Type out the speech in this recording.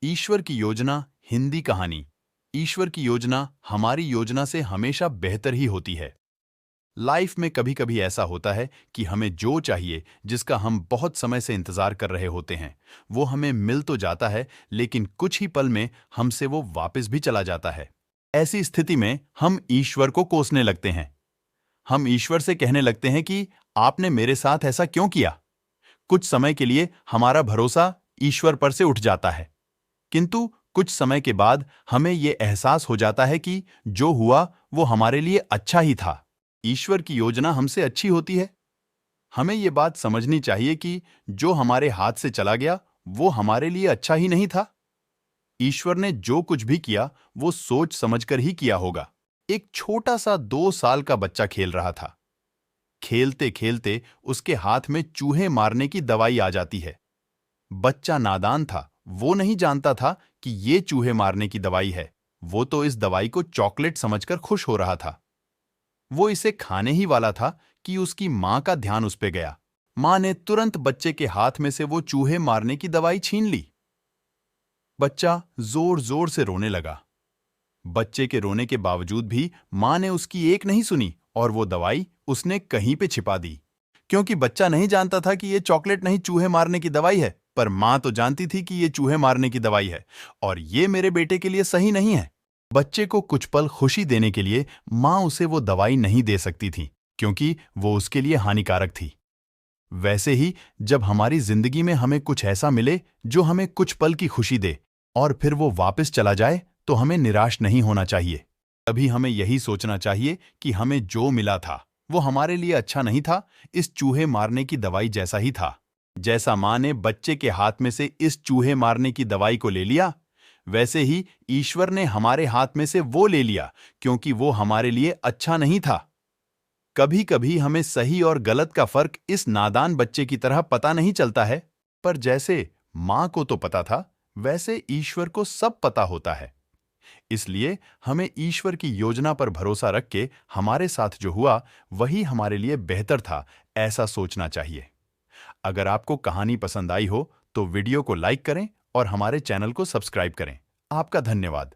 ईश्वर की योजना हिंदी कहानी। ईश्वर की योजना हमारी योजना से हमेशा बेहतर ही होती है। लाइफ में कभी कभी ऐसा होता है कि हमें जो चाहिए, जिसका हम बहुत समय से इंतजार कर रहे होते हैं, वो हमें मिल तो जाता है, लेकिन कुछ ही पल में हमसे वो वापस भी चला जाता है। ऐसी स्थिति में हम ईश्वर को कोसने लगते हैं। हम ईश्वर से कहने लगते हैं कि आपने मेरे साथ ऐसा क्यों किया। कुछ समय के लिए हमारा भरोसा ईश्वर पर से उठ जाता है, किंतु कुछ समय के बाद हमें यह एहसास हो जाता है कि जो हुआ वो हमारे लिए अच्छा ही था। ईश्वर की योजना हमसे अच्छी होती है। हमें ये बात समझनी चाहिए कि जो हमारे हाथ से चला गया वो हमारे लिए अच्छा ही नहीं था। ईश्वर ने जो कुछ भी किया वो सोच समझकर ही किया होगा। एक छोटा सा 2 साल का बच्चा खेल रहा था। खेलते खेलते उसके हाथ में चूहे मारने की दवाई आ जाती है। बच्चा नादान था, वो नहीं जानता था कि ये चूहे मारने की दवाई है। वो तो इस दवाई को चॉकलेट समझकर खुश हो रहा था। वो इसे खाने ही वाला था कि उसकी मां का ध्यान उस पे गया। मां ने तुरंत बच्चे के हाथ में से वो चूहे मारने की दवाई छीन ली। बच्चा जोर जोर से रोने लगा। बच्चे के रोने के बावजूद भी मां ने उसकी एक नहीं सुनी और वो दवाई उसने कहीं पे छिपा दी। क्योंकि बच्चा नहीं जानता था कि ये चॉकलेट नहीं चूहे मारने की दवाई है, पर मां तो जानती थी कि ये चूहे मारने की दवाई है और ये मेरे बेटे के लिए सही नहीं है। बच्चे को कुछ पल खुशी देने के लिए मां उसे वो दवाई नहीं दे सकती थी, क्योंकि वो उसके लिए हानिकारक थी। वैसे ही जब हमारी जिंदगी में हमें कुछ ऐसा मिले जो हमें कुछ पल की खुशी दे और फिर वो वापस चला जाए, तो हमें निराश नहीं होना चाहिए। तभी हमें यही सोचना चाहिए कि हमें जो मिला था वो हमारे लिए अच्छा नहीं था, इस चूहे मारने की दवाई जैसा ही था। जैसा मां ने बच्चे के हाथ में से इस चूहे मारने की दवाई को ले लिया, वैसे ही ईश्वर ने हमारे हाथ में से वो ले लिया, क्योंकि वो हमारे लिए अच्छा नहीं था। कभी कभी हमें सही और गलत का फर्क इस नादान बच्चे की तरह पता नहीं चलता है, पर जैसे मां को तो पता था, वैसे ईश्वर को सब पता होता है। इसलिए हमें ईश्वर की योजना पर भरोसा रख के हमारे साथ जो हुआ वही हमारे लिए बेहतर था, ऐसा सोचना चाहिए। अगर आपको कहानी पसंद आई हो तो वीडियो को लाइक करें और हमारे चैनल को सब्सक्राइब करें। आपका धन्यवाद।